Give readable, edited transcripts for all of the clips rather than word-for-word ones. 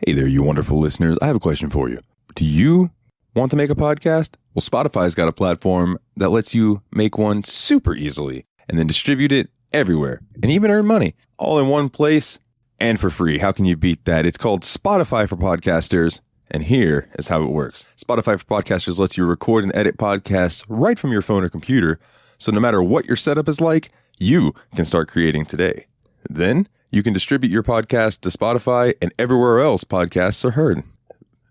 Hey there, you wonderful listeners. I have a question for you. Do you want to make a podcast? Well, Spotify's got a platform that lets you make one super easily and then distribute it everywhere and even earn money all in one place and for free. How can you beat that? It's called Spotify for Podcasters. And here is how it works. Spotify for Podcasters lets you record and edit podcasts right from your phone or computer. So no matter what your setup is like, you can start creating today. Then you can distribute your podcast to Spotify and everywhere else podcasts are heard.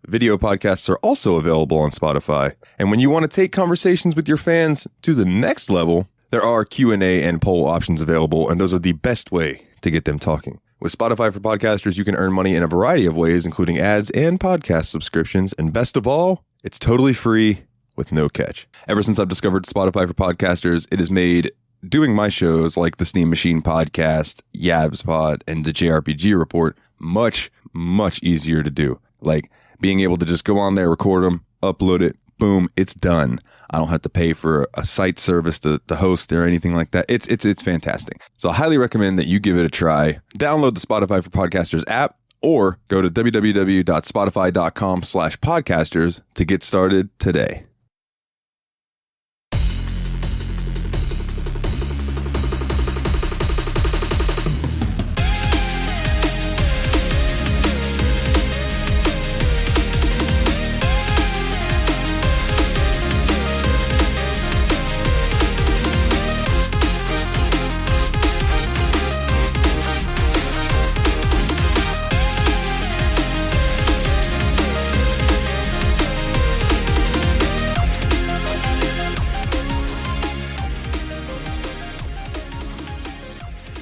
Video podcasts are also available on Spotify. And when you want to take conversations with your fans to the next level, there are Q&A and poll options available, and those are the best way to get them talking. With Spotify for Podcasters, you can earn money in a variety of ways, including ads and podcast subscriptions. And best of all, it's totally free with no catch. Ever since I've discovered Spotify for Podcasters, it has made doing my shows like the Steam Machine Podcast, Yabs Pod, and the JRPG Report much, much easier to do. Like being able to just go on there, record them, upload it, boom, it's done. I don't have to pay for a site service to host or anything like that. It's fantastic. So I highly recommend that you give it a try. Download the Spotify for Podcasters app or go to www.spotify.com/podcasters to get started today.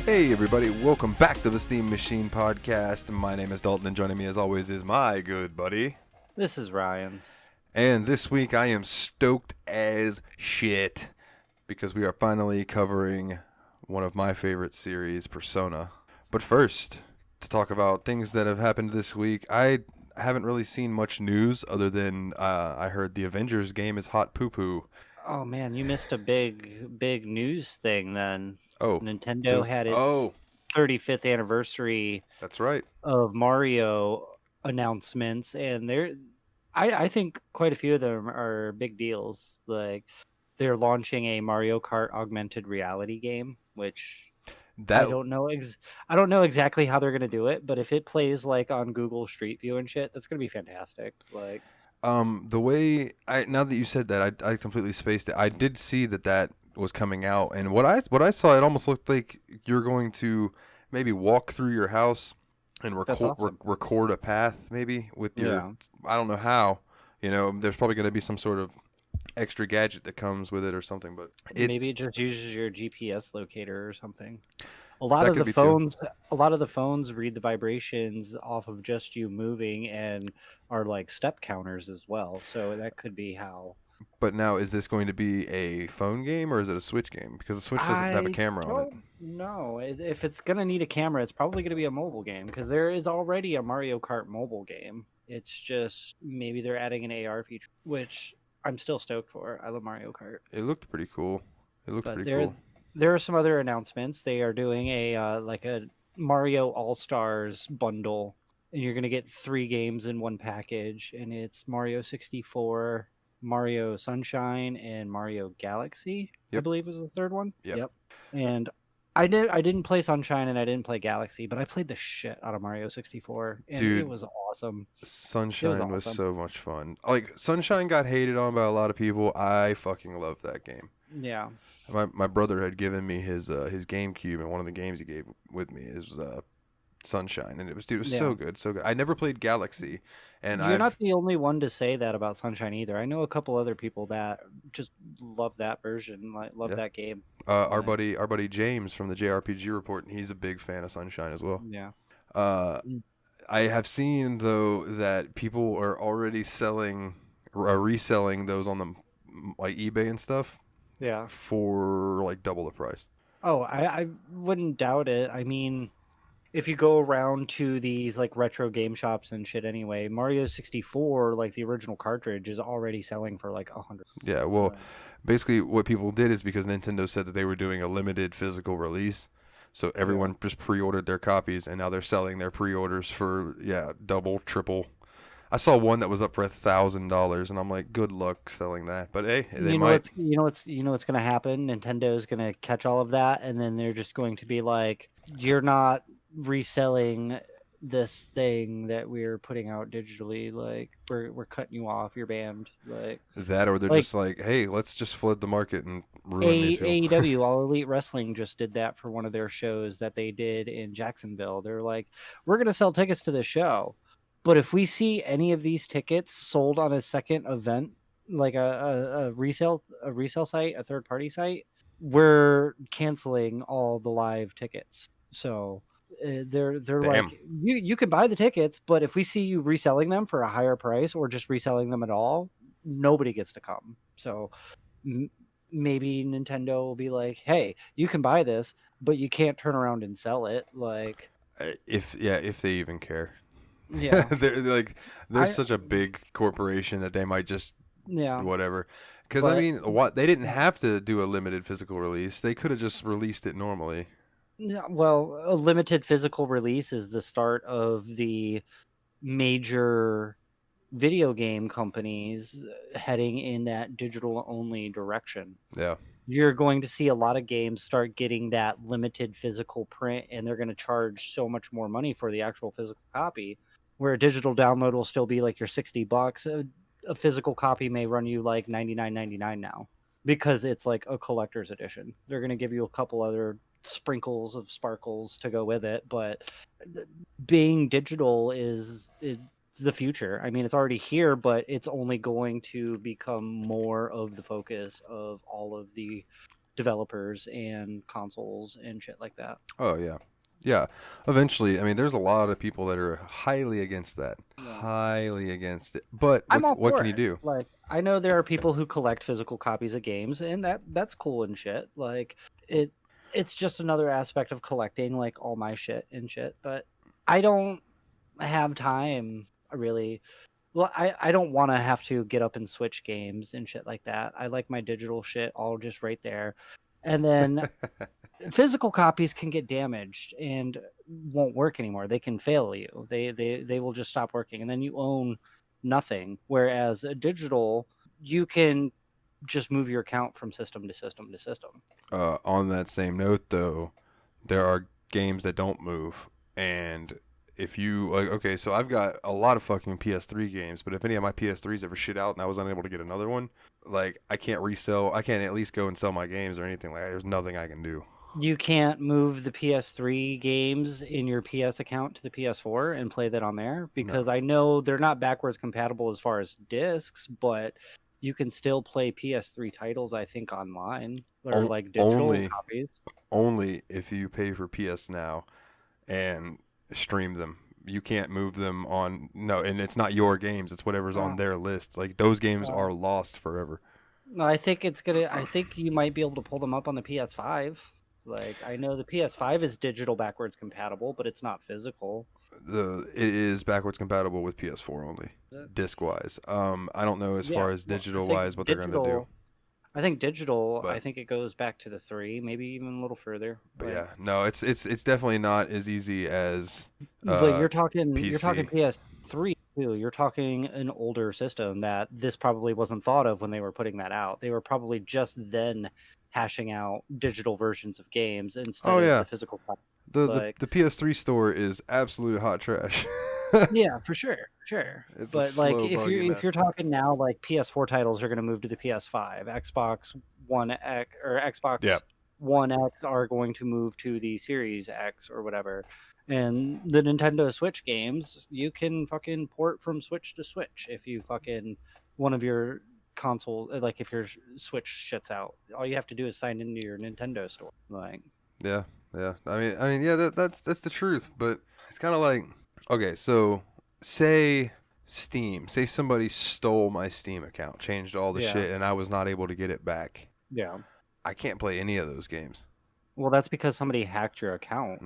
Hey everybody, welcome back to the Steam Machine Podcast. My name is Dalton and joining me as always is my good buddy. This is Ryan. And this week I am stoked as shit because we are finally covering one of my favorite series, Persona. But first, to talk about things that have happened this week, I haven't really seen much news other than I heard the Avengers game is hot poo-poo. Oh man, you missed a big news thing then. Oh, Nintendo had its 35th anniversary. That's right. Of Mario announcements, and I think quite a few of them are big deals. Like they're launching a Mario Kart augmented reality game, which I don't know exactly how they're gonna do it, but if it plays like on Google Street View and shit, that's gonna be fantastic. Like the way now that you said that, I completely spaced it. I did see that was coming out, and what I saw, it almost looked like you're going to maybe walk through your house and record a path maybe with your I don't know how, there's probably going to be some sort of extra gadget that comes with it or something, but maybe it just uses your GPS locator or something. A lot of the phones read the vibrations off of just you moving and are like step counters as well, so that could be how. But now, is this going to be a phone game or is it a Switch game? Because the Switch doesn't have a camera on it. No, if it's going to need a camera, it's probably going to be a mobile game because there is already a Mario Kart mobile game. It's just maybe they're adding an AR feature, which I'm still stoked for. I love Mario Kart. It looked pretty cool. Cool. There are some other announcements. They are doing a Mario All-Stars bundle, and you're going to get 3 games in one package, and it's Mario 64, Mario Sunshine, and Mario Galaxy. Yep. I believe was the third one. Yep. And I didn't play Sunshine and I didn't play Galaxy, but I played the shit out of Mario 64, and it was awesome. Sunshine was so much fun. Like Sunshine got hated on by a lot of people. I fucking love that game. Yeah. My brother had given me his GameCube, and one of the games he gave with me is Sunshine, and it was so good. I never played Galaxy, and you're not the only one to say that about Sunshine either. I know a couple other people that just love that version, love that game. Our buddy James from the JRPG Report, and he's a big fan of Sunshine as well. Yeah. I have seen though that people are already reselling those on the like eBay and stuff. Yeah. For like double the price. Oh, I wouldn't doubt it. I mean, if you go around to these like retro game shops and shit anyway, Mario 64, like the original cartridge, is already selling for like $100. Yeah, well, basically what people did is because Nintendo said that they were doing a limited physical release, So everyone just pre-ordered their copies, and now they're selling their pre-orders for double, triple. I saw one that was up for $1,000, and I'm like, good luck selling that. But hey, they might. What's gonna happen? Nintendo's gonna catch all of that, and then they're just going to be like, "You're not reselling this thing that we're putting out digitally. Like, we're cutting you off. You're banned." Like That, or they're just like, hey, let's just flood the market and ruin these people. AEW, All Elite Wrestling, just did that for one of their shows that they did in Jacksonville. They're like, "We're gonna sell tickets to the show, but if we see any of these tickets sold on a second event, like a resale site, a third party site, we're canceling all the live tickets." So they're Damn. like, you can buy the tickets, but if we see you reselling them for a higher price or just reselling them at all, nobody gets to come. So maybe Nintendo will be like, "Hey, you can buy this, but you can't turn around and sell it." Like, if they even care. yeah, they're such a big corporation that they might just whatever. Because But- I mean, they didn't have to do a limited physical release. They could have just released it normally. yeah, well, a limited physical release is the start of the major video game companies heading in that digital only direction. Yeah. You're going to see a lot of games start getting that limited physical print, and they're going to charge so much more money for the actual physical copy, where a digital download will still be like your $60. A physical copy may run you like $99.99 now, because it's like a collector's edition. They're going to give you a couple other sprinkles of sparkles to go with it, but being digital is the future. I mean, it's already here, but it's only going to become more of the focus of all of the developers and consoles and shit like that. Oh yeah. Yeah. Eventually, I mean, there's a lot of people that are highly against that. Yeah. Highly against it. But I'm all what for can you it. do? Like, I know there are people who collect physical copies of games, and that's cool and shit. Like, it's just another aspect of collecting, like all my shit and shit. But I don't have time, really. Well, I don't want to have to get up and switch games and shit like that. I like my digital shit all just right there. And then physical copies can get damaged and won't work anymore. They can fail you. They will just stop working, and then you own nothing. Whereas a digital, you can just move your account from system to system to system. On that same note, though, there are games that don't move, and if you like, okay, so I've got a lot of fucking PS3 games, but if any of my PS3s ever shit out and I was unable to get another one, like I can't resell. I can't at least go and sell my games or anything like that. There's nothing I can do. You can't move the PS3 games in your PS account to the PS4 and play that on there, because I know they're not backwards compatible as far as discs, but you can still play PS3 titles, I think, online or like digital copies. Only if you pay for PS Now and stream them. You can't move them on. No, and it's not your games. It's whatever's on their list. Like those games are lost forever. No, I think I think you might be able to pull them up on the PS5. Like, I know the PS5 is digital backwards compatible, but it's not physical. It is backwards compatible with PS4 only, disc wise. I don't know as far as digital wise what they're gonna do. I think digital. I think it goes back to the 3, maybe even a little further. But yeah, no, it's definitely not as easy as. But you're talking PC. PS3 too. You're talking an older system that this probably wasn't thought of when they were putting that out. They were probably just then hashing out digital versions of games instead of the physical copy. The PS3 store is absolute hot trash. Yeah, for sure. But like, if you're talking now, like PS4 titles are going to move to the PS5, Xbox One X or Xbox One X are going to move to the Series X or whatever. And the Nintendo Switch games, you can fucking port from Switch to Switch if you fucking one of your console, like if your Switch shits out. All you have to do is sign into your Nintendo store. Like, yeah. I mean, yeah, that's the truth. But it's kind of like, okay, so say somebody stole my Steam account, changed all the shit, and I was not able to get it back. Yeah. I can't play any of those games. Well, that's because somebody hacked your account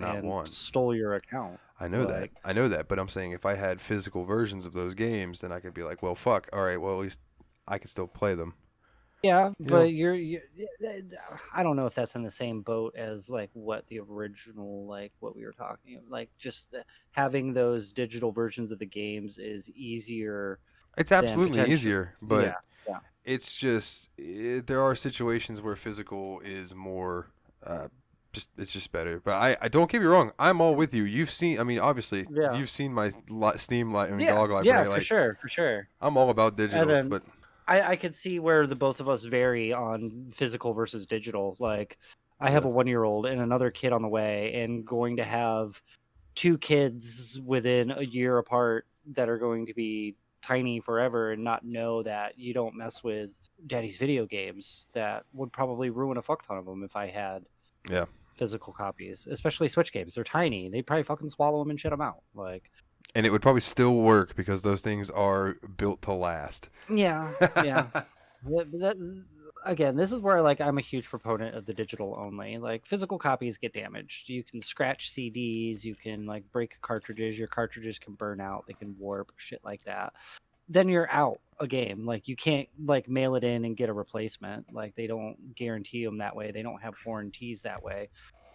stole your account. I know that, but I'm saying if I had physical versions of those games, then I could be like, well, fuck, all right, well, at least I can still play them. Yeah, You know, but I don't know if that's in the same boat as like what the original, like what we were talking, like just having those digital versions of the games is easier it's than absolutely potential. easier, Yeah, but yeah, it's just there are situations where physical is more. It's just better. But I don't get me wrong. I'm all with you. You've seen. I mean, obviously, yeah, you've seen my Steam yeah, GOG yeah, library. for Like, sure, for sure. I'm all about And digital, then but I could see where the both of us vary on physical versus digital. Like, I have yeah, a 1 year old and another kid on the way, and going to have two kids within a year apart that are going to be tiny forever and not know that you don't mess with daddy's video games. That would probably ruin a fuck ton of them if I had yeah. physical copies, especially Switch games. They're tiny. They'd probably fucking swallow them and shit them out. Like, And it would probably still work because those things are built to last. yeah, yeah. Again, this is where like I'm a huge proponent of the digital only. Like physical copies get damaged. You can scratch CDs, you can like break cartridges, your cartridges can burn out, they can warp, shit like that. Then you're out a game. Like you can't like mail it in and get a replacement. Like they don't guarantee them that way. They don't have warranties that way.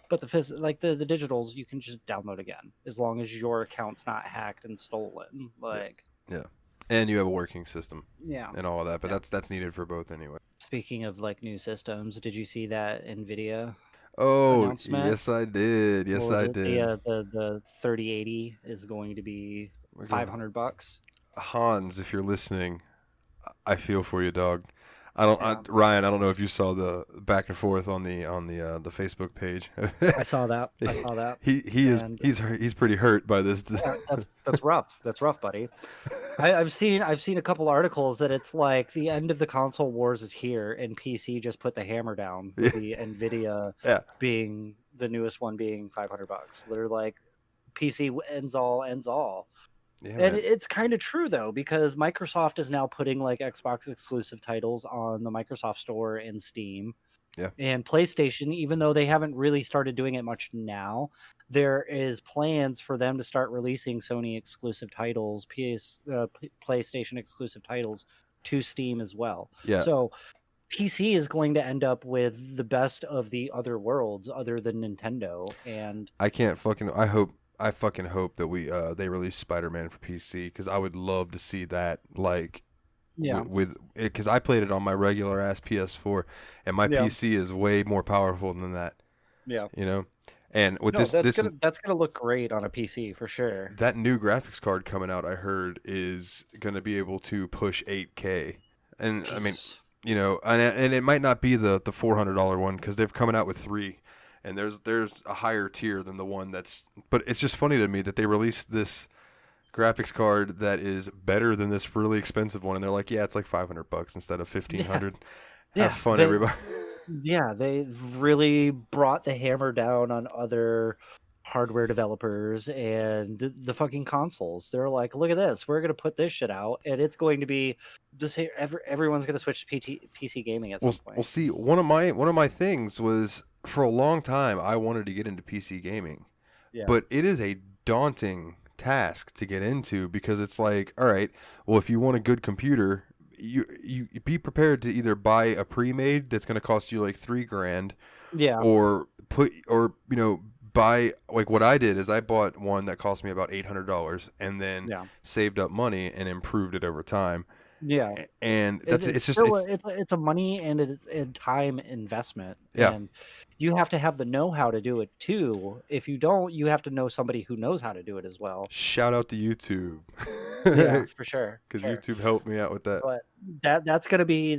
But the digitals you can just download again as long as your account's not hacked and stolen. Yeah, Like yeah. And you have a working system yeah. and all of that, but Yeah. that's needed for both anyway. Speaking of like new systems, did you see that Nvidia Oh, announcement? yes, I did. What Yes, was I it? did. The 3080 is going to be We're gonna, $500. Hans, if you're listening, I feel for you, dog. I don't, Yeah, Ryan. I don't know if you saw the back and forth on the Facebook page. I saw that. I saw that. he is And he's pretty hurt by this. yeah, that's rough. That's rough, buddy. I've seen a couple articles that it's like the end of the console wars is here, and PC just put the hammer down with the Nvidia Yeah, being the newest one being $500. They're like PC ends all, ends all. yeah, And man. it's kind of true though, because Microsoft is now putting like Xbox exclusive titles on the Microsoft Store and Steam. Yeah. And PlayStation, even though they haven't really started doing it much now, there is plans for them to start releasing Sony exclusive titles, PlayStation exclusive titles to Steam as well. Yeah. So PC is going to end up with the best of the other worlds other than Nintendo. And I fucking hope that they release Spider-Man for PC because I would love to see that like yeah, with it because I played it on my regular ass PS4 and my yeah, PC is way more powerful than that, yeah. you know. And with No, this that's gonna look great on a PC for sure. that new graphics card coming out, I heard is gonna be able to push 8K, and I mean, Jesus. you know, and it might not be the $400 one because they're coming out with three. And there's a higher tier than the one that's. But it's just funny to me that they released this graphics card that is better than this really expensive one, and they're like, yeah, it's like $500 instead of 1,500. Yeah, Have fun, they everybody. yeah, they really brought the hammer down on other hardware developers and the fucking consoles. They're like, look at this, we're gonna put this shit out, and it's going to be just everyone's gonna switch to PC gaming at some Well, point. see, one of my things was for a long time I wanted to get into PC gaming, Yeah, but it is a daunting task to get into because it's like, all right, well, if you want a good computer, you be prepared to either buy a pre-made that's going to cost you like $3,000, yeah, or buy like what I did is I bought one that cost me about $800 and then yeah, saved up money and improved it over time. yeah. And It's it's just still it's a money and it's a time investment, yeah. and you have to have the know-how to do it too. If you don't, you have to know somebody who knows how to do it as well. Shout out to YouTube. Yeah, for sure. Because Sure. YouTube helped me out with that. But that's gonna be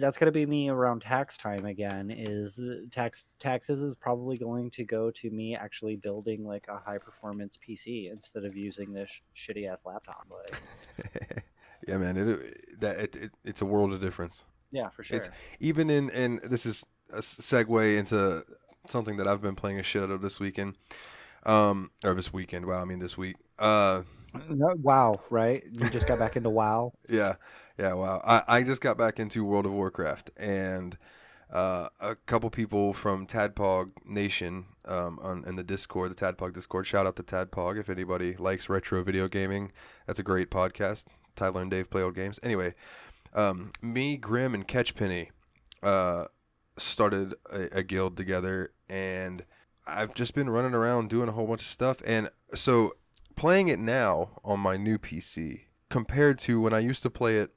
me around tax time again. Is taxes is probably going to go to me actually building like a high performance PC instead of using this shitty ass laptop. Like, Yeah, man, it's a world of difference. yeah, for It's sure. even in this is a segue into something that I've been playing a shit out of this weekend. Or this weekend. Wow, I mean this week. WoW, right? You just got back into WoW. Yeah, wow. I just got back into World of Warcraft, and a couple people from Tadpog Nation in the Discord, the Tadpog Discord. Shout out to Tadpog if anybody likes retro video gaming. That's a great podcast. Tyler and Dave play old games. Anyway, me, Grim, and Catchpenny started a guild together, and I've just been running around doing a whole bunch of stuff. And so playing it now on my new PC compared to when I used to play it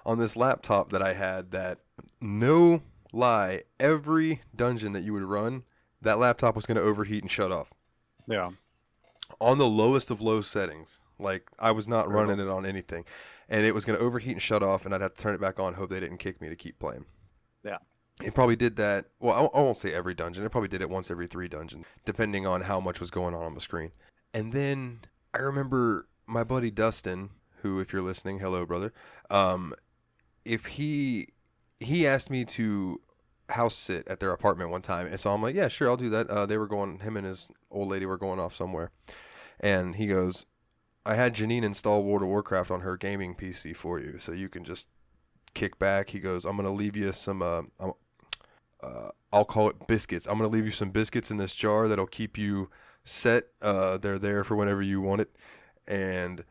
on this laptop that I had, that, no lie, every dungeon that you would run, that laptop was going to overheat and shut off. Yeah. On the lowest of low settings. Like, I was not running it on anything. And it was going to overheat and shut off, and I'd have to turn it back on, hope they didn't kick me to keep playing. Yeah. It probably did that. Well, I won't say every dungeon. It probably did it once every 3 dungeons, depending on how much was going on the screen. And then I remember my buddy Dustin, who, if you're listening, hello, brother. If he asked me to house sit at their apartment one time, and so I'm like, yeah, sure, I'll do that. Him and his old lady were going off somewhere, and he goes, I had Janine install World of Warcraft on her gaming PC for you, so you can just kick back. He goes, I'm gonna leave you some I'll call it biscuits. I'm gonna leave you some biscuits in this jar that'll keep you set. They're there for whenever you want it, and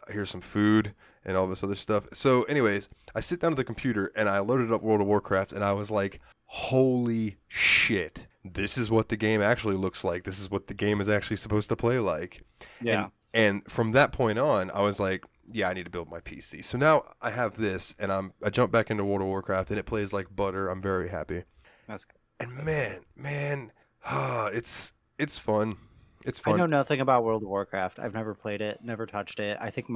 here's some food and all this other stuff. So anyways, I sit down at the computer and I loaded up World of Warcraft, and I was like, holy shit, this is what the game actually looks like. This is what the game is actually supposed to play like. Yeah. And from that point on, I was like, yeah, I need to build my PC. So now I have this, and I jump back into World of Warcraft, and it plays like butter. I'm very happy. That's good. And man, it's fun. It's fun. I know nothing about World of Warcraft. I've never played it, never touched it. I think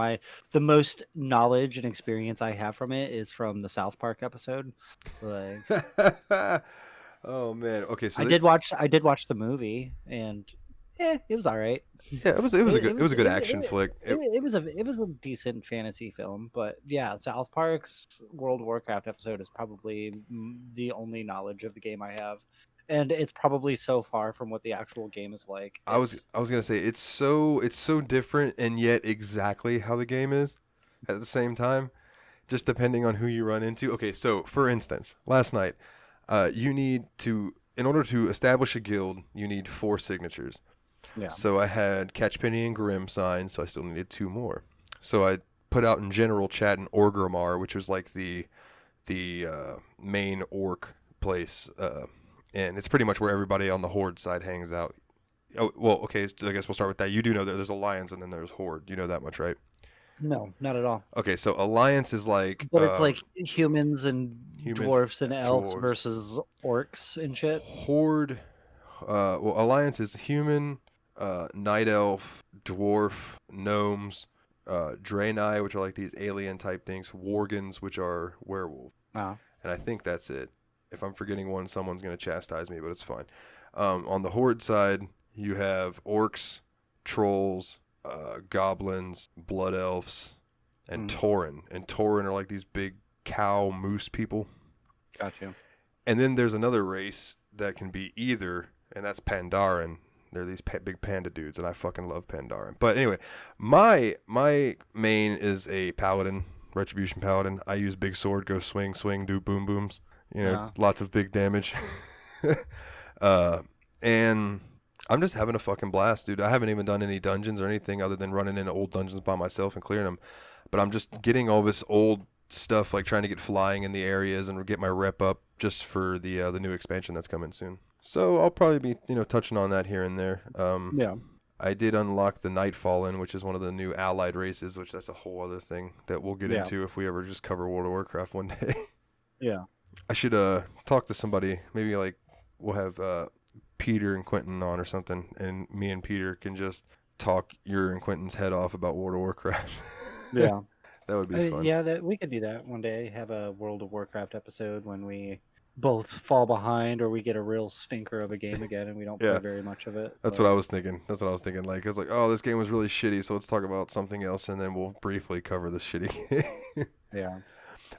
the most knowledge and experience I have from it is from the South Park episode. Like, oh man. Okay, so I did watch the movie, and it was all right. Yeah, it was a good action flick. It was a decent fantasy film, but yeah, South Park's World of Warcraft episode is probably the only knowledge of the game I have. And it's probably so far from what the actual game is like. I was gonna say it's so different, and yet exactly how the game is at the same time, just depending on who you run into. Okay, so for instance, last night, in order to establish a guild, you need 4 signatures. Yeah. So I had Catch Penny and Grim signed, so I still needed 2 more. So I put out in general chat an Orgrimmar, which was like the main orc place. And it's pretty much where everybody on the Horde side hangs out. Oh, well, okay, so I guess we'll start with that. You do know that there's Alliance and then there's Horde. You know that much, right? No, not at all. Okay, so Alliance is like... But it's like humans and dwarfs and elves versus orcs and shit. Horde... Alliance is human, night elf, dwarf, gnomes, Draenei, which are like these alien-type things, Worgans, which are werewolves. Oh. And I think that's it. If I'm forgetting one, someone's going to chastise me, but it's fine. On the Horde side, you have orcs, trolls, goblins, blood elves, and Tauren. And Tauren are like these big cow moose people. Gotcha. And then there's another race that can be either, and that's Pandaren. They're these big panda dudes, and I fucking love Pandaren. But anyway, my main is a paladin, Retribution paladin. I use big sword, go swing, do boom booms. You know, lots of big damage. And I'm just having a fucking blast, dude. I haven't even done any dungeons or anything other than running into old dungeons by myself and clearing them. But I'm just getting all this old stuff, like trying to get flying in the areas and get my rep up just for the new expansion that's coming soon. So I'll probably be, touching on that here and there. Yeah. I did unlock the Nightfallen, which is one of the new allied races, which that's a whole other thing that we'll get into if we ever just cover World of Warcraft one day. Yeah. I should talk to somebody. Maybe like we'll have Peter and Quentin on or something, and me and Peter can just talk your and Quentin's head off about World of Warcraft. Yeah. That would be fun. Yeah, we could do that one day. Have a World of Warcraft episode when we both fall behind or we get a real stinker of a game again and we don't play very much of it. That's what I was thinking. Like, it's like, oh, this game was really shitty, so let's talk about something else, and then we'll briefly cover the shitty game. Yeah.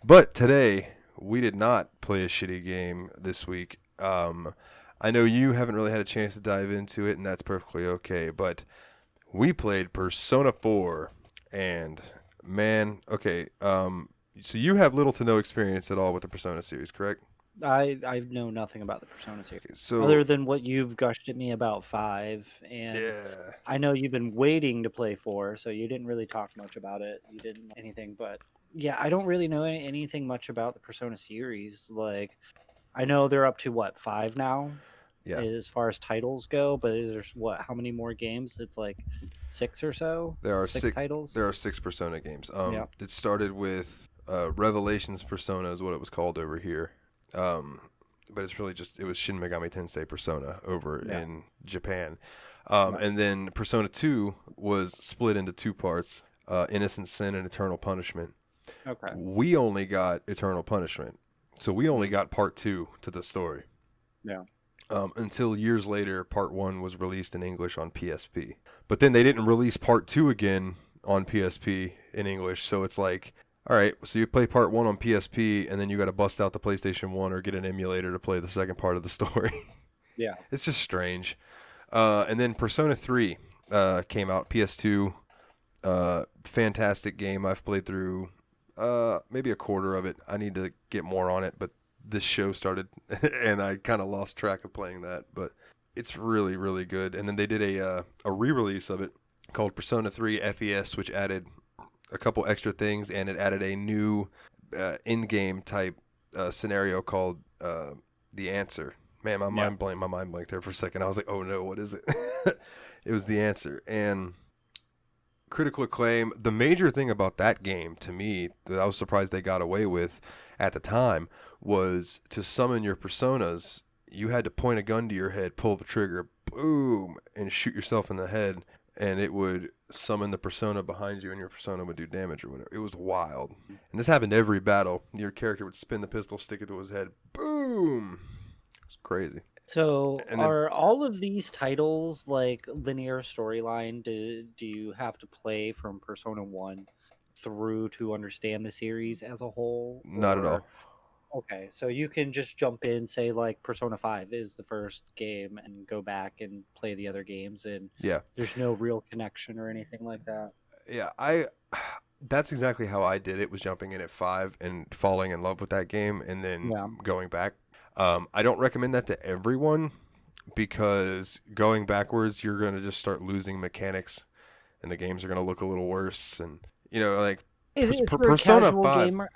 But today, we did not play a shitty game this week. I know you haven't really had a chance to dive into it, and that's perfectly okay, but we played Persona 4, and man, okay, so you have little to no experience at all with the Persona series, correct? I know nothing about the Persona series So other than what you've gushed at me about 5, and yeah, I know you've been waiting to play 4, so you didn't really talk much about it. You didn't know anything, but yeah, I don't really know anything much about the Persona series. Like, I know they're up to what, 5 now, yeah. as far as titles go. But is there what? How many more games? It's like 6 or so. There are 6 six. titles. There are 6 Persona games. Yeah. It started with Revelations Persona is what it was called over here. Um, but it's really just it was Shin Megami Tensei Persona over Yeah. in Japan. Right. And then Persona 2 was split into 2 parts: Innocent Sin and Eternal Punishment. Okay. We only got Eternal Punishment, so we only got part 2 to the story. Yeah. Until years later, part 1 was released in English on PSP. But then they didn't release part 2 again on PSP in English, so it's like, all right, so you play part 1 on PSP, and then you got to bust out the PlayStation 1 or get an emulator to play the second part of the story. Yeah. It's just strange. And then Persona 3 came out, PS2. Fantastic game. I've played through maybe a quarter of it. I need to get more on it, but this show started and I kind of lost track of playing that, but it's really, really good. And then they did a re-release of it called Persona 3 FES, which added a couple extra things, and it added a new in-game type scenario called The Answer. Man, my mind blanked there for a second. I was like, oh no, what is it? It was The Answer. And critical acclaim. The major thing about that game to me that I was surprised they got away with at the time was to summon your personas. You had to point a gun to your head, pull the trigger, boom, and shoot yourself in the head, and it would summon the persona behind you, and your persona would do damage or whatever. It was wild. And this happened every battle. Your character would spin the pistol, stick it to his head, boom. It's crazy. So And then are all of these titles like linear storyline? Do you have to play from Persona 1 through to understand the series as a whole? not at all. Okay, so you can just jump in, say like Persona 5 is the first game, and go back and play the other games, and Yeah. there's no real connection or anything like that. Yeah, that's exactly how I did it, was jumping in at 5 and falling in love with that game and then Yeah. going back. I don't recommend that to everyone because going backwards, you're going to just start losing mechanics and the games are going to look a little worse. And, like If you're a Persona casual 5. gamer,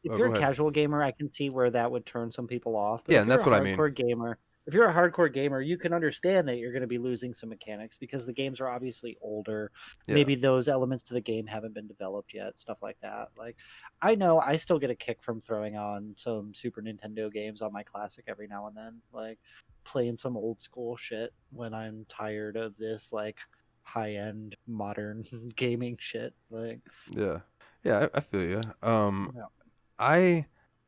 if Oh, you're go a ahead. casual gamer, I can see where that would turn some people off. But Yeah, if and you're that's a what I mean. hardcore gamer, if you're a hardcore gamer, you can understand that you're going to be losing some mechanics because the games are obviously older. Yeah. Maybe those elements to the game haven't been developed yet, stuff like that. Like, I know I still get a kick from throwing on some Super Nintendo games on my Classic every now and then, like playing some old school shit when I'm tired of this like high-end modern gaming shit. Like, Yeah. Yeah, I feel you. yeah.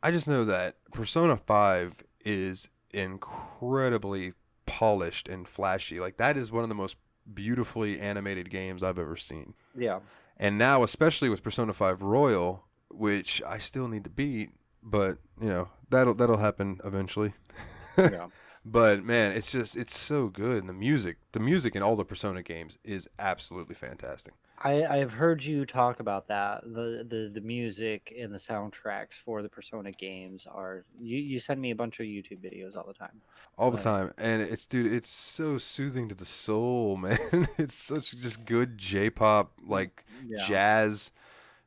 I just know that Persona 5 is incredibly polished and flashy. Like, that is one of the most beautifully animated games I've ever seen. Yeah. And now, especially with Persona 5 Royal, which I still need to beat, but that'll happen eventually. Yeah. But man, it's so good. And the music in all the Persona games is absolutely fantastic. I've heard you talk about that. The music and the soundtracks for the Persona games are you send me a bunch of YouTube videos all the time. All the Like, time. And it's so soothing to the soul, man. It's such just good J-pop, like yeah. jazz.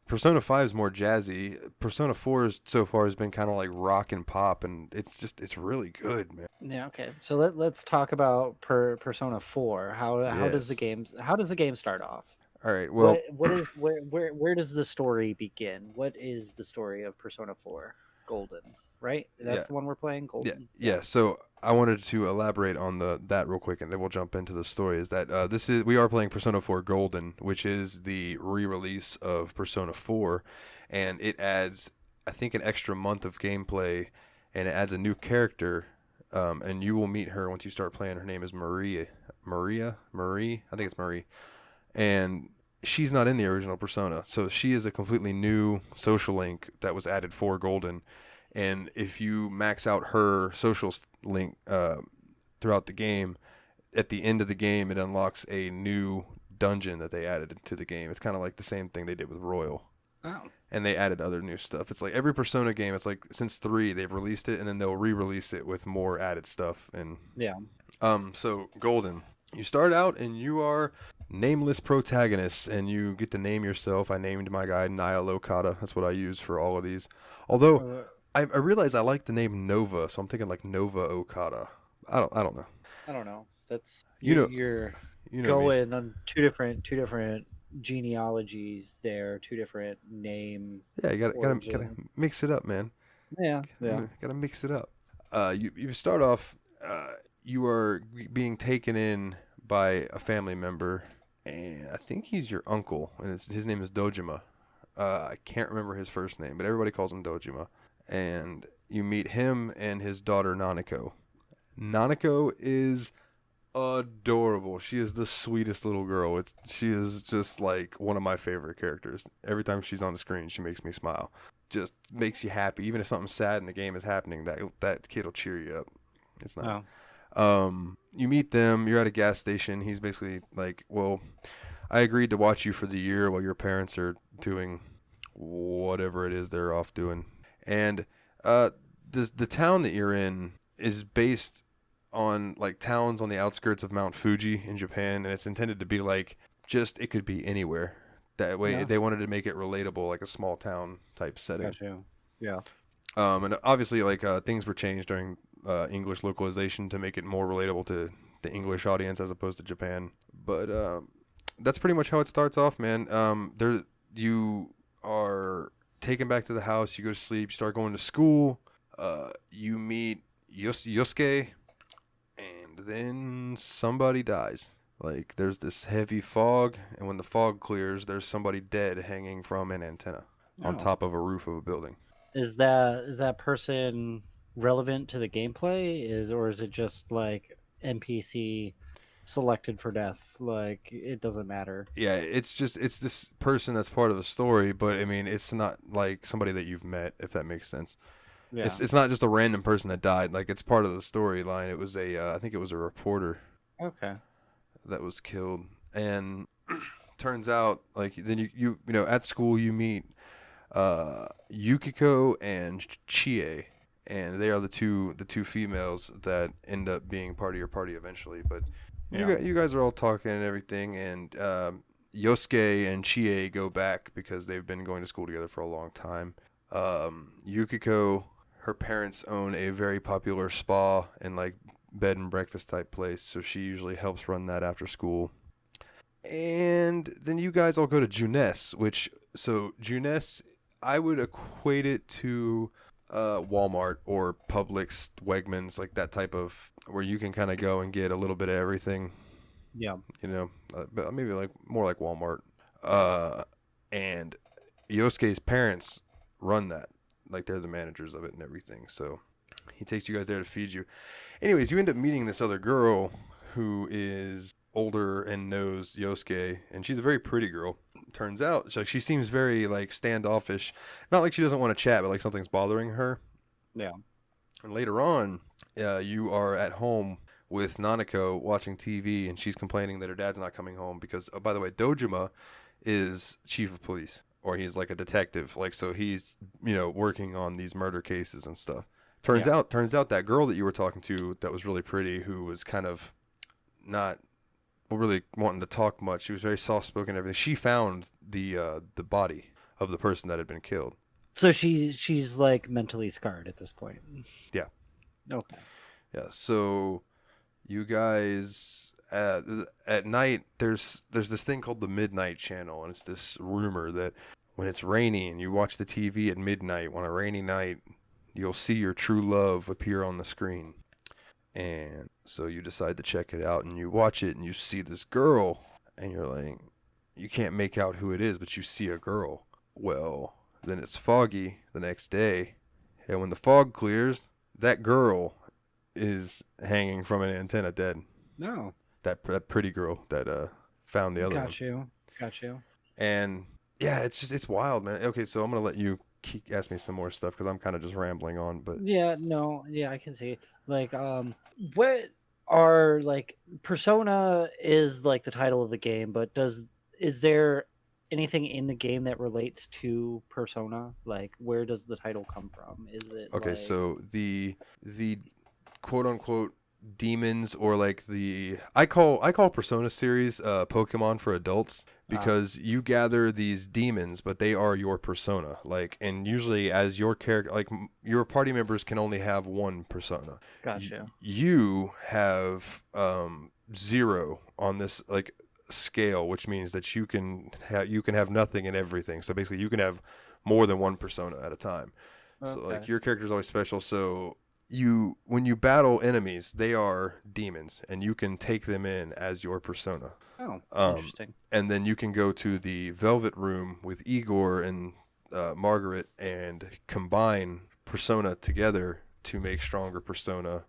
Persona 5 is more jazzy. Persona 4 so far has been kind of like rock and pop, and it's really good, man. Yeah, okay. So let's talk about Persona 4. How does the game start off? All right. Well, Where does the story begin? What is the story of Persona 4 Golden, right? That's the one we're playing, Golden. Yeah. So I wanted to elaborate on that real quick, and then we'll jump into the story. Is that we are playing Persona 4 Golden, which is the re-release of Persona 4, and it adds, I think, an extra month of gameplay, and it adds a new character, and you will meet her once you start playing. Her name is Marie. I think it's Marie, and she's not in the original Persona, so she is a completely new social link that was added for Golden. And if you max out her social link throughout the game, at the end of the game, it unlocks a new dungeon that they added to the game. It's kind of like the same thing they did with Royal. Oh. and they added other new stuff. It's like every Persona game, it's like since 3 they've released it, and then they'll re-release it with more added stuff. And Yeah. so Golden, you start out and you are nameless protagonist, and you get to name yourself. I named my guy Niall Okada. That's what I use for all of these. Although I realize I like the name Nova, so I'm thinking like Nova Okada. I don't know. I don't know. That's You know- you're You know me. going on two different genealogies there, two different name. Yeah, you gotta origin. mix it up, man. Yeah. Gotta mix it up. You start off. You are being taken in by a family member, and I think he's your uncle, and his name is Dojima. I can't remember his first name, but everybody calls him Dojima. And you meet him and his daughter Nanako. Nanako is adorable. She is the sweetest little girl. She is just like one of my favorite characters. Every time she's on the screen, she makes me smile. Just makes you happy. Even if something sad in the game is happening, that kid will cheer you up. It's nice. You meet them. You're at a gas station. He's basically like, well, I agreed to watch you for the year while your parents are doing whatever it is they're off doing. And the town that you're in is based on like towns on the outskirts of Mount Fuji in Japan, and it's intended to be like just it could be anywhere. That way, they wanted to make it relatable, like a small town type setting. Gotcha. Yeah. And obviously, like things were changed during English localization to make it more relatable to the English audience as opposed to Japan. But that's pretty much how it starts off, man. There you are taken back to the house. You go to sleep. You start going to school. You meet Yosuke, and then somebody dies. Like there's this heavy fog, and when the fog clears, there's somebody dead hanging from an antenna on top of a roof of a building. Is that person relevant to the gameplay? Or is it just like NPC selected for death? Like it doesn't matter. Yeah, it's this person that's part of the story, but I mean, it's not like somebody that you've met, if that makes sense. Yeah. It's not just a random person that died. Like it's part of the storyline. It was I think it was a reporter Okay. that was killed, and turns out like then you know at school you meet Yukiko and Chie, and they are the two females that end up being part of your party eventually. But you guys are all talking and everything, and Yosuke and Chie go back because they've been going to school together for a long time. Yukiko, her parents own a very popular spa and like bed and breakfast type place, so she usually helps run that after school. And then you guys all go to Junes, Junes, I would equate it to Walmart or Publix, Wegmans, like that type of where you can kind of go and get a little bit of everything. Yeah. You know, but maybe like more like Walmart. And Yosuke's parents run that, like they're the managers of it and everything. So he takes you guys there to feed you. Anyways, you end up meeting this other girl who is older and knows Yosuke, and she's a very pretty girl. Turns out, so she seems very like standoffish. Not like she doesn't want to chat, but like something's bothering her. Yeah. And later on, you are at home with Nanako watching TV, and she's complaining that her dad's not coming home because, oh, by the way, Dojima is chief of police, or he's like a detective. Like, so he's, working on these murder cases and stuff. Turns out that girl that you were talking to that was really pretty, who was kind of not really wanting to talk much. She was very soft-spoken and everything. She found the body of the person that had been killed. So she's like mentally scarred at this point. Yeah. Okay. Yeah. So you guys at night there's this thing called the Midnight Channel, and it's this rumor that when it's rainy and you watch the TV at midnight on a rainy night, you'll see your true love appear on the screen. And so you decide to check it out, and you watch it, and you see this girl, and you're like, you can't make out who it is, but you see a girl. Well, then it's foggy the next day, and when the fog clears, that girl is hanging from an antenna dead. No. That pretty girl that found the other one. Got you. And yeah, it's wild, man. Okay, so I'm gonna let you ask me some more stuff because I'm kind of just rambling on. But I can see. Like, what are like Persona is like the title of the game, but is there anything in the game that relates to Persona? Like, where does the title come from? Is it Okay, like so the quote unquote demons, or like the I call Persona series Pokemon for adults, because you gather these demons, but they are your persona. Like, and usually as your character, like your party members can only have one persona. gotcha? You have 0 on this like scale, which means that you can have nothing and everything. So basically, you can have more than one persona at a time. So like Okay. your character is always special. So when you battle enemies, they are demons, and you can take them in as your persona. Oh, Um, interesting. and then you can go to the Velvet Room with Igor and Margaret and combine persona together to make stronger persona,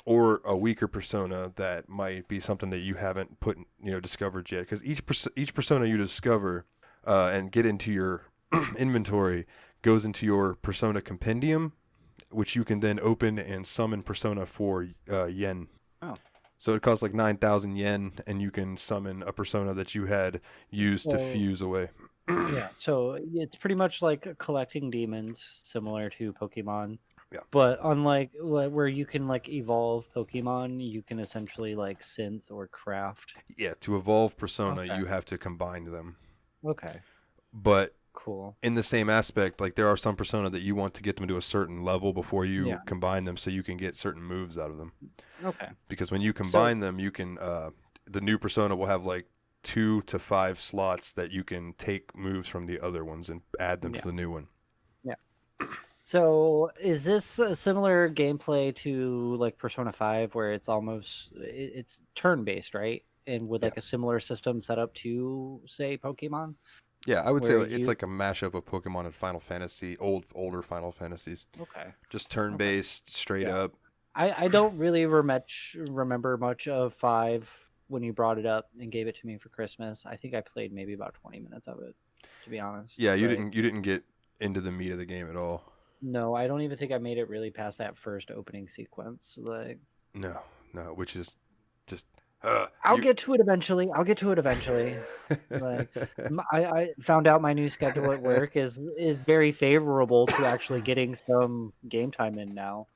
or a weaker persona that might be something that you haven't discovered yet. Because each persona you discover and get into your inventory goes into your persona compendium, which you can then open and summon persona for yen. Oh. So it costs like 9,000 yen, and you can summon a persona that you had used to So fuse away. yeah, so it's pretty much like collecting demons, similar to Pokemon. Yeah. But unlike where you can like evolve Pokemon, you can essentially like synth or craft. Yeah, to evolve persona, Okay. you have to combine them. Okay. But Cool. in the same aspect, like there are some persona that you want to get them to a certain level before you Yeah. combine them, so you can get certain moves out of them. Okay. Because when you combine them, you can the new persona will have like 2 to 5 slots that you can take moves from the other ones and add them Yeah. to the new one. Yeah. So is this a similar gameplay to like Persona 5, where it's almost it's turn-based, right? And with Yeah. like a similar system set up to say Pokemon, Yeah, I would say where it's like a mashup of Pokemon and Final Fantasy, older Final Fantasies. Okay. Just turn-based, straight Yeah. up. I don't really remember much of 5 when you brought it up and gave it to me for Christmas. I think I played maybe about 20 minutes of it, to be honest. Yeah, you But didn't get into the meat of the game at all. no, I don't even think I made it really past that first opening sequence. Like, No, which is just I'll get to it eventually. Like, I found out my new schedule at work is very favorable to actually getting some game time in now.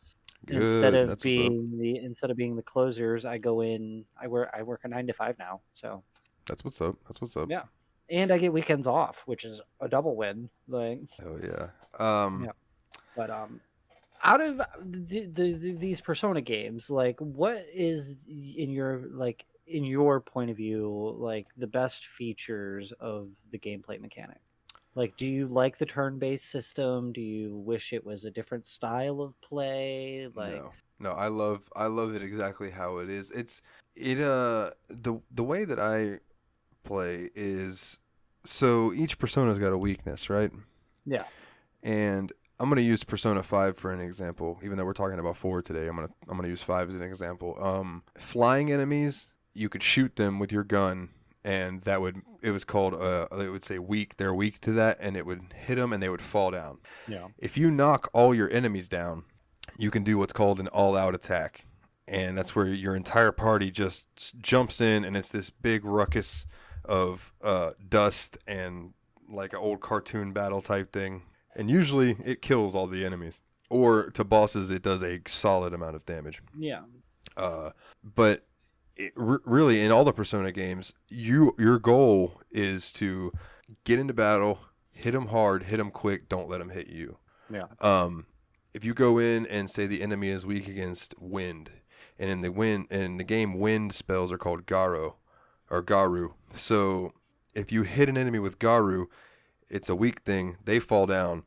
Instead good. of That's what's up. being the closers, I go in. I work a 9 to 5 now. So That's what's up. That's what's up. yeah, and I get weekends off, which is a double win. Like, Hell yeah. yeah. But out of these Persona games, like, what is in your point of view, like the best features of the gameplay mechanic? Like, do you like the turn-based system? Do you wish it was a different style of play? Like, No, I love it exactly how it is. The way that I play is, so each persona's got a weakness, right? yeah, And I'm gonna use Persona 5 for an example. Even though we're talking about 4 today, I'm gonna use 5 as an example. Flying enemies, you could shoot them with your gun, and it was called they would say weak. They're weak to that, and it would hit them, and they would fall down. yeah, If you knock all your enemies down, you can do what's called an all-out attack, and that's where your entire party just jumps in, and it's this big ruckus of dust and like an old cartoon battle type thing. And usually it kills all the enemies. Or to bosses, it does a solid amount of damage. yeah, But really, in all the Persona games, your goal is to get into battle, hit them hard, hit them quick, don't let them hit you. yeah, If you go in and say the enemy is weak against wind, and in the game, wind spells are called Garo or Garu. So if you hit an enemy with Garu, it's a weak thing. They fall down.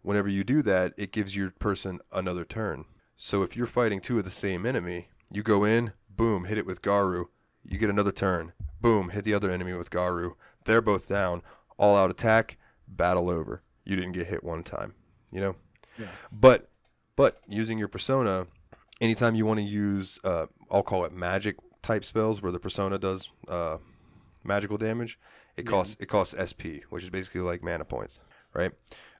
Whenever you do that, it gives your person another turn. So if you're fighting 2 of the same enemy, you go in, boom, hit it with Garu. You get another turn. Boom, hit the other enemy with Garu. They're both down. All out attack, battle over. You didn't get hit one time, you know? yeah, But using your persona, anytime you want to use, I'll call it magic type spells where the persona does magical damage, it costs SP, which is basically like mana points, right?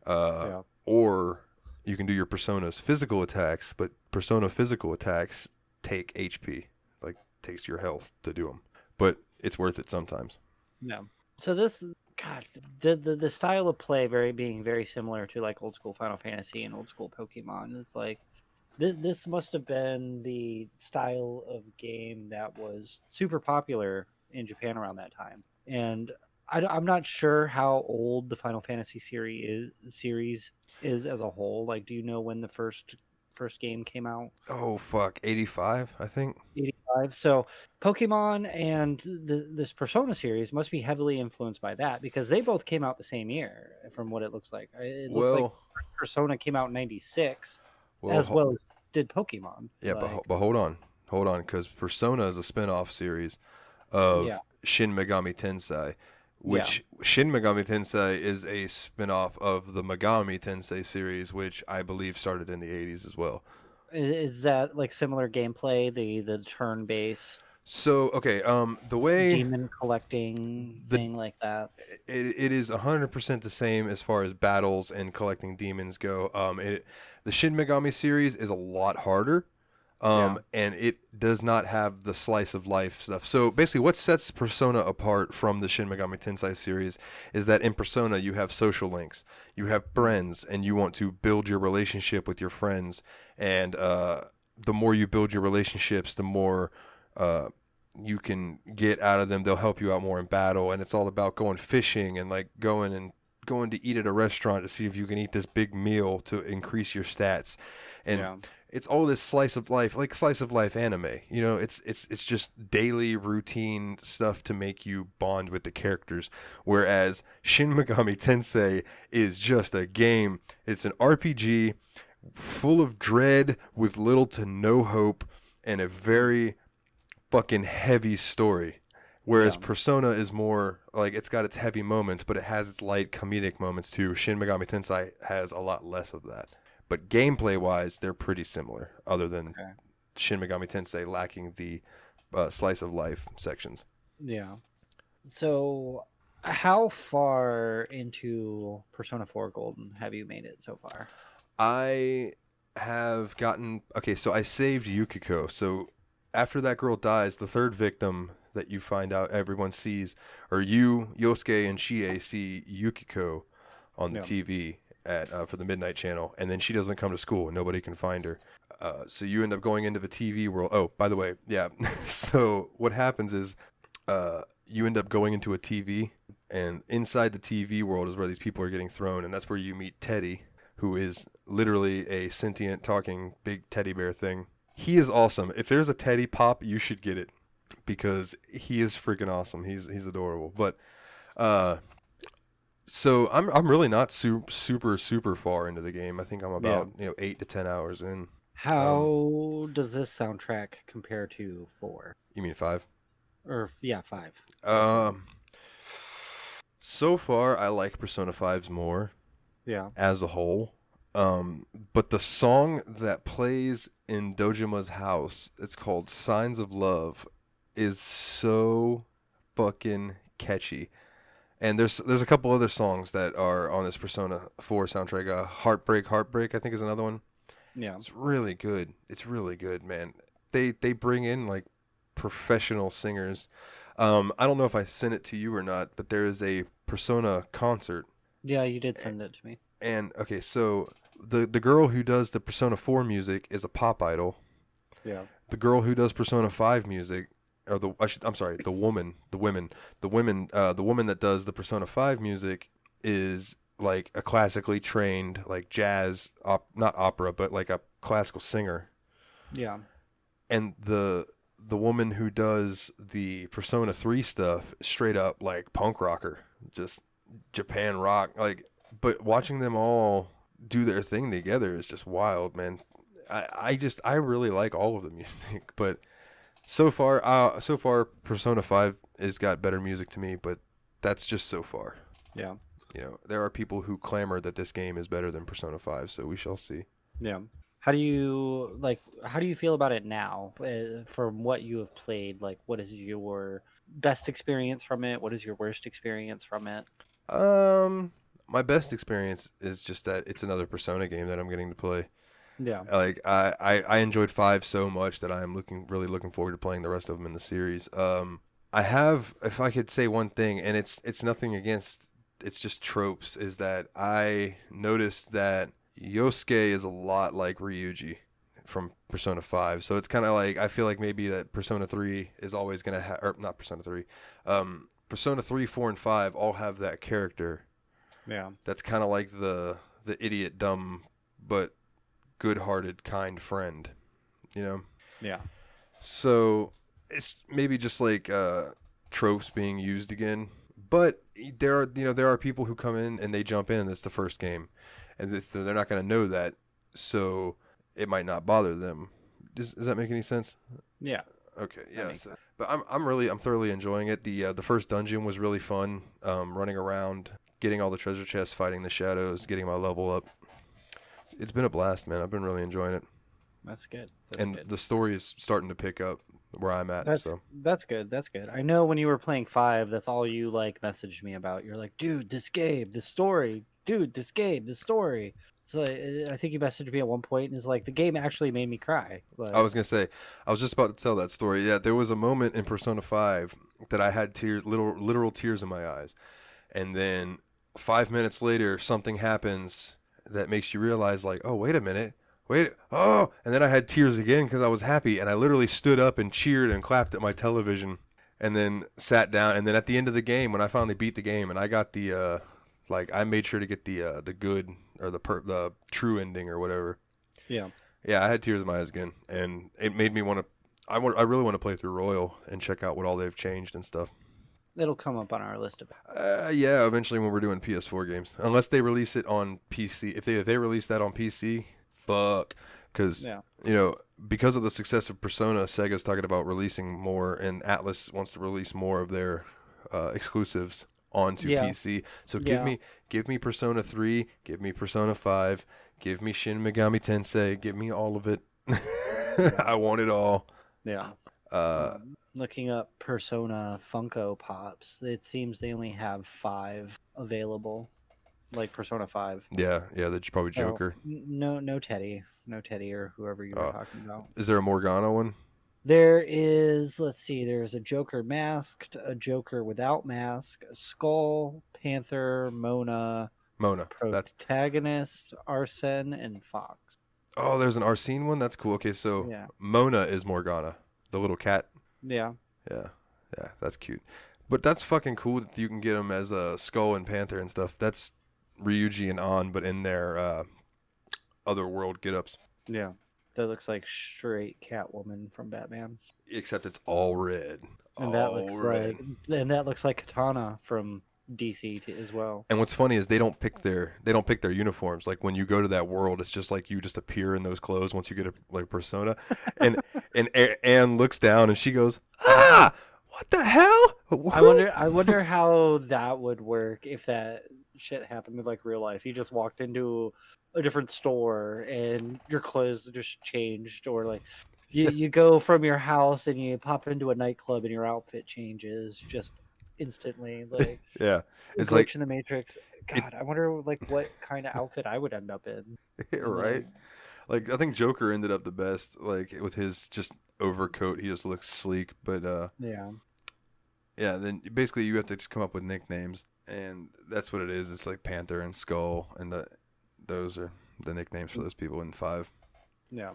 yeah. Or you can do your persona's physical attacks, but persona physical attacks take HP, like takes your health to do them. But it's worth it sometimes. Yeah. So this God, the style of play being very similar to like old school Final Fantasy and old school Pokemon. It's like this must have been the style of game that was super popular in Japan around that time. And I'm not sure how old the Final Fantasy series is as a whole. Like, do you know when the first game came out? Oh fuck, 85, I think. 85. So Pokemon and this Persona series must be heavily influenced by that because they both came out the same year, from what it looks like. It looks like Well, Persona came out in 96 well, as well as did Pokemon. yeah, Like, but hold on, because Persona is a spin-off series of yeah, Shin Megami Tensei, yeah. which Shin Megami Tensei is a spin-off of the Megami Tensei series, which I believe started in the 80s as well. Is that like similar gameplay? The turn based So, okay, the way demon collecting the thing like that? it is 100% the same as far as battles and collecting demons go. The Shin Megami series is a lot harder. Yeah. And it does not have the slice of life stuff. So basically, what sets Persona apart from the Shin Megami Tensei series is that in Persona you have social links, you have friends, and you want to build your relationship with your friends. And the more you build your relationships, the more you can get out of them. They'll help you out more in battle, and it's all about going fishing and like going to eat at a restaurant to see if you can eat this big meal to increase your stats. And Yeah. it's all this slice of life, like slice of life anime. You know, it's just daily routine stuff to make you bond with the characters. Whereas Shin Megami Tensei is just a game. It's an RPG full of dread with little to no hope and a very fucking heavy story. Whereas Yeah. Persona is more like it's got its heavy moments, but it has its light comedic moments too. Shin Megami Tensei has a lot less of that. But gameplay wise, they're pretty similar, other than Okay. Shin Megami Tensei lacking the slice of life sections. Yeah. So, how far into Persona 4 Golden have you made it so far? I have gotten okay, so I saved Yukiko. So after that girl dies, the third victim that you find out everyone sees, or you, Yosuke, and Chie see Yukiko on the Yeah. TV at for the Midnight Channel, and then she doesn't come to school and nobody can find her. So you end up going into the TV world. Oh, by the way, yeah. So what happens is you end up going into a TV, and inside the TV world is where these people are getting thrown, and that's where you meet Teddy, who is literally a sentient talking big teddy bear thing. He is awesome. If there's a Teddy pop, you should get it because he is freaking awesome. He's adorable. But so I'm really not super far into the game. I think I'm about 8 to 10 hours in. How does this soundtrack compare to 4? You mean 5? Or, yeah, 5. So far I like Persona 5's more Yeah. as a whole. But the song that plays in Dojima's house, it's called Signs of Love, is so fucking catchy. And there's a couple other songs that are on this Persona 4 soundtrack. Heartbreak, I think is another one. Yeah. It's really good. It's really good, man. They bring in like professional singers. I don't know if I sent it to you or not, but there is a Persona concert. Yeah, you did send it to me. And okay, so the girl who does the Persona 4 music is a pop idol. Yeah. The girl who does Persona 5 music, or the woman that does the Persona 5 music is like a classically trained like jazz not opera, but like a classical singer. Yeah. And the woman who does the Persona 3 stuff, straight up like punk rocker, just Japan rock. Like, but watching them all do their thing together is just wild, man. I really like all of the music, but so far Persona 5 has got better music to me, but that's just so far. Yeah. You know, there are people who clamor that this game is better than Persona 5, so we shall see. Yeah. How do you feel about it now? From what you have played, like what is your best experience from it? What is your worst experience from it? My best experience is just that it's another Persona game that I'm getting to play. Yeah. Like I enjoyed 5 so much that I am really looking forward to playing the rest of them in the series. I have, if I could say one thing, and it's nothing against it's just tropes, is that I noticed that Yosuke is a lot like Ryuji from Persona 5. So it's kind of like, I feel like maybe that Persona 3 is always going to have, or not Persona 3, Persona 3, 4, and 5 all have that character. Yeah. That's kind of like the idiot, dumb, but good-hearted, kind friend, you know? Yeah. So it's maybe just like tropes being used again. But there are people who come in and they jump in and it's the first game. And they're not going to know that. So it might not bother them. Does that make any sense? Yeah. Okay, yes. But I'm thoroughly enjoying it. The first dungeon was really fun. Running around, getting all the treasure chests, fighting the shadows, getting my level up. It's been a blast, man. I've been really enjoying it. That's good. The story is starting to pick up where I'm at. That's good. That's good. I know when you were playing 5, that's all you like messaged me about. You're like, dude, this game, this story, dude, this game, this story. So I think you messaged me at one point and is like, the game actually made me cry. Like, I was gonna say, I was just about to tell that story. Yeah, there was a moment in Persona 5 that I had tears, literal tears in my eyes, and then 5 minutes later, something happens that makes you realize, like, oh, wait a minute. And then I had tears again because I was happy, and I literally stood up and cheered and clapped at my television, and then sat down. And then at the end of the game, when I finally beat the game, and I got the I made sure to get the good or the true ending or whatever. Yeah, I had tears in my eyes again, and it made me want to. I really want to play through Royal and check out what all they've changed and stuff. it'll come up on our list of. Yeah, eventually when we're doing PS4 games, unless they release it on PC. If they release that on PC. Fuck, because because of the success of Persona, Sega's talking about releasing more, and Atlas wants to release more of their exclusives onto PC. So give me Persona 3, give me Persona 5, give me Shin Megami Tensei, give me all of it. I want it all. Yeah. Looking up Persona Funko Pops, it seems they only have 5 available. Like Persona 5. Yeah, that's probably Joker. No Teddy. No Teddy or whoever you were talking about. Is there a Morgana one? There is, let's see, there's a Joker masked, a Joker without mask, a Skull, Panther, Mona, Protagonist, Arsene, and Fox. Oh, there's an Arsene one? That's cool. Okay, so Mona is Morgana, the little cat. Yeah. Yeah, that's cute. But that's fucking cool that you can get them as a Skull and Panther and stuff. That's Ryuji and An, but in their otherworld get-ups. Yeah, that looks like straight Catwoman from Batman. Except it's all red. And that looks like Katana from DC as well. And what's funny is they don't pick their uniforms. Like when you go to that world, it's just like you just appear in those clothes once you get a persona. And Anne looks down and she goes, "Ah, what the hell?" I wonder how that would work if that shit happened in like real life. You just walked into a different store and your clothes just changed, or like you go from your house and you pop into a nightclub and your outfit changes just instantly. Like it's glitch like in the Matrix. God, I wonder like what kind of outfit I would end up in. Right? Like I think Joker ended up the best. Like with his just overcoat, he just looks sleek. But yeah. Then basically you have to just come up with nicknames. And that's what it is. It's like Panther and Skull, and those are the nicknames for those people in 5. Yeah.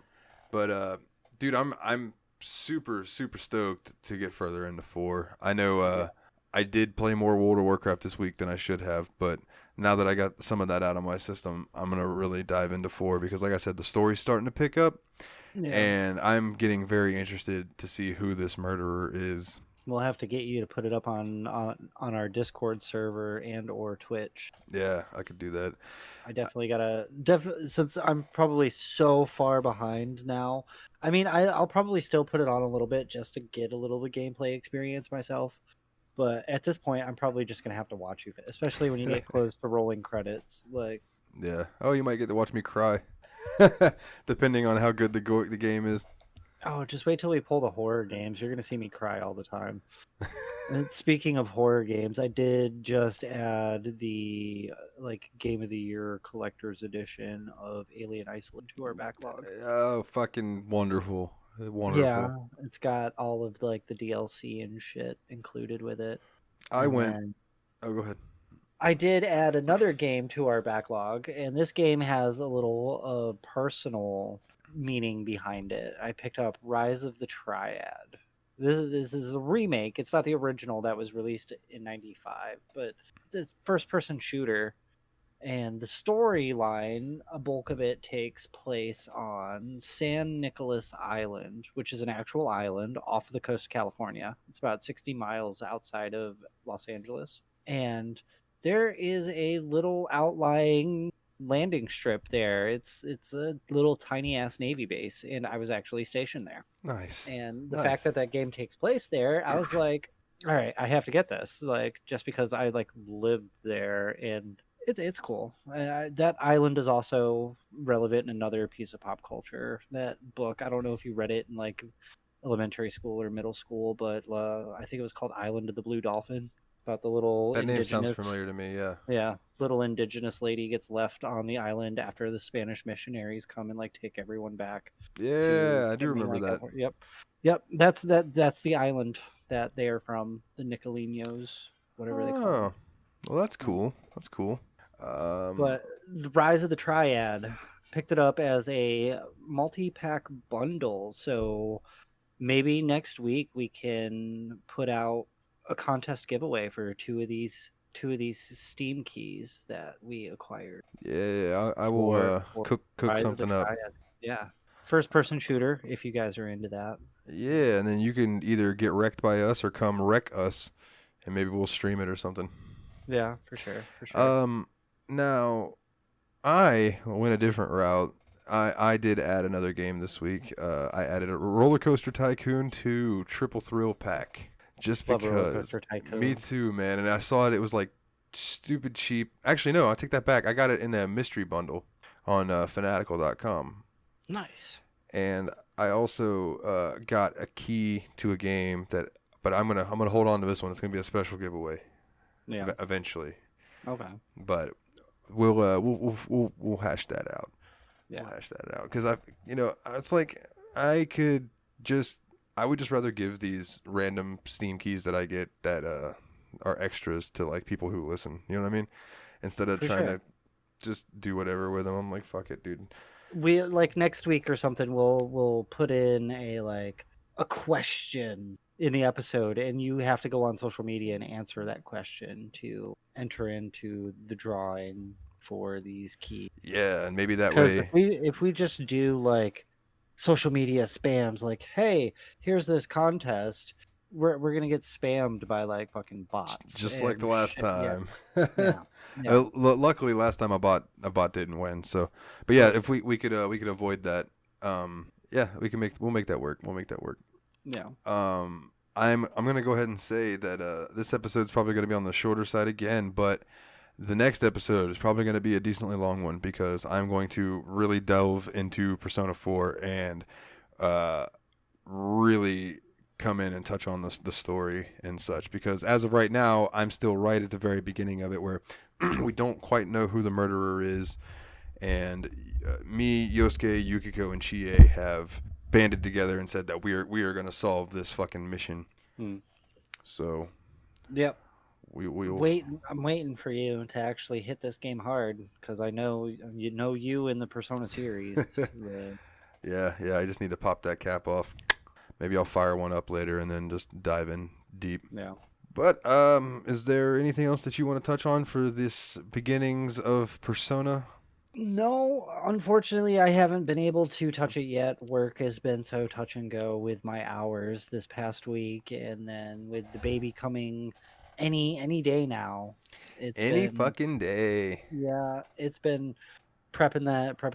But dude, I'm super super stoked to get further into 4. I know I did play more World of Warcraft this week than I should have, but now that I got some of that out of my system, I'm gonna really dive into 4 because, like I said, the story's starting to pick up, and I'm getting very interested to see who this murderer is. We'll have to get you to put it up on our Discord server and or Twitch. Yeah, I could do that. I definitely since I'm probably so far behind now. I mean, I'll probably still put it on a little bit just to get a little of the gameplay experience myself. But at this point, I'm probably just gonna have to watch you, especially when you get close to rolling credits. Like, yeah. Oh, you might get to watch me cry, depending on how good the game is. Oh, just wait till we pull the horror games. You're going to see me cry all the time. And speaking of horror games, I did just add the Game of the Year Collector's Edition of Alien Isolate to our backlog. Oh, fucking wonderful. Wonderful. Yeah, it's got all of the DLC and shit included with it. Oh, go ahead. I did add another game to our backlog, and this game has a little personal meaning behind it. I picked up Rise of the Triad. This is a remake. It's not the original that was released in '95, but it's a first-person shooter. And the storyline, a bulk of it takes place on San Nicolas Island, which is an actual island off the coast of California. It's about 60 miles outside of Los Angeles. And there is a little outlying landing strip there. It's a little tiny ass Navy base, and I was actually stationed there. Nice. And the Nice. fact that that game takes place there, I was like, all right, I have to get this. Like, just because I like lived there, and it's cool. That island is also relevant in another piece of pop culture. That book, I don't know if you read it in like elementary school or middle school, but I think it was called Island of the Blue Dolphin, about the little That name sounds indigenous, familiar to me. Yeah. yeah, little indigenous lady gets left on the island after the Spanish missionaries come and like take everyone back. Yeah, to I do remember mainland that. California. Yep. That's the island that they are from, the Nicolinos, whatever they call them. Oh, well, that's cool. That's cool. But the Rise of the Triad, picked it up as a multi-pack bundle, so maybe next week we can put out a contest giveaway for two of these Steam keys that we acquired. Yeah, I will for cook Rise of the something up. Triad. Yeah, first person shooter if you guys are into that. Yeah, and then you can either get wrecked by us or come wreck us, and maybe we'll stream it or something. Yeah, for sure. Now, I went a different route. I did add another game this week. I added a Roller Coaster Tycoon 2 Triple Thrill Pack. Just Love Roller because. Coaster Tycoon. Me too, man. And I saw it was like stupid cheap. Actually, no, I take that back. I got it in a mystery bundle on fanatical.com. Nice. And I also got a key to a game that, but I'm gonna hold on to this one. It's gonna be a special giveaway. Yeah. Eventually. Okay. But we'll hash that out. Yeah. We'll hash that out because it's like I would just rather give these random Steam keys that I get that are extras to like people who listen. You know what I mean? Instead of trying to just do whatever with them. I'm like, fuck it, dude. We like next week or something. We'll put in a question in the episode, and you have to go on social media and answer that question to enter into the drawing for these keys. Yeah, and maybe that way. If we just do like social media spams, like, hey, here's this contest, we're gonna get spammed by like fucking bots, just like the last time. Yeah. Luckily, last time a bot didn't win. So, but yeah, if we could avoid that, yeah, we'll make that work. We'll make that work. Yeah. I'm gonna go ahead and say that this episode's probably gonna be on the shorter side again, but the next episode is probably gonna be a decently long one because I'm going to really delve into Persona 4 and really come in and touch on the story and such, because as of right now I'm still right at the very beginning of it where we don't quite know who the murderer is, and me, Yosuke, Yukiko, and Chie have banded together and said that we are going to solve this fucking mission. So yep, we'll I'm waiting for you to actually hit this game hard because I know you in the Persona series. yeah, I just need to pop that cap off. Maybe I'll fire one up later and then just dive in deep. Yeah. But is there anything else that you want to touch on for this beginnings of Persona? No, unfortunately, I haven't been able to touch it yet. Work has been so touch and go with my hours this past week, and then with the baby coming any day now. It's any been, fucking day. Yeah, it's been prepping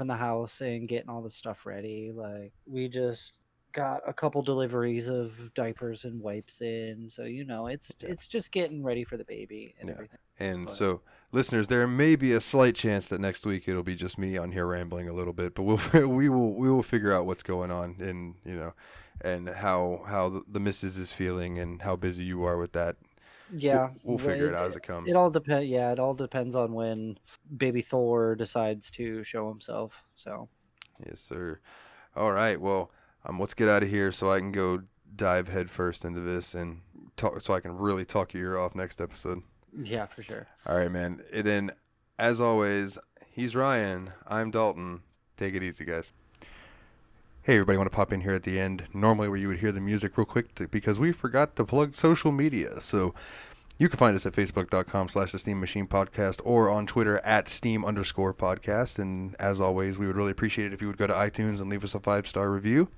the house and getting all the stuff ready. Like, we just got a couple deliveries of diapers and wipes in, so it's just getting ready for the baby and everything. And so, listeners, there may be a slight chance that next week it'll be just me on here rambling a little bit, but we will figure out what's going on, and and how the missus is feeling and how busy you are with that. Yeah, we'll figure it out as it comes. It all depends. Yeah, it all depends on when baby Thor decides to show himself. So. Yes, sir. All right. Well, let's get out of here so I can go dive headfirst into this and talk, so I can really talk your ear off next episode. Yeah, for sure. All right, man. And then, as always, he's Ryan. I'm Dalton. Take it easy, guys. Hey, everybody, I want to pop in here at the end, normally where you would hear the music real quick, because we forgot to plug social media. So you can find us at facebook.com/the Steam Machine Podcast or on Twitter at Steam_podcast. And as always, we would really appreciate it if you would go to iTunes and leave us a 5-star review.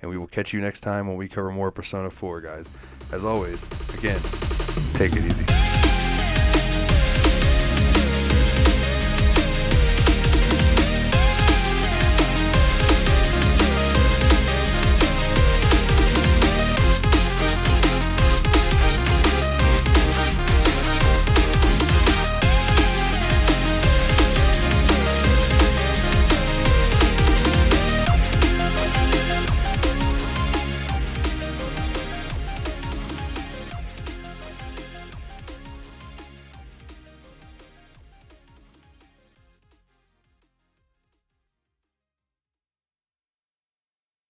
And we will catch you next time when we cover more Persona 4, guys. As always, again, take it easy.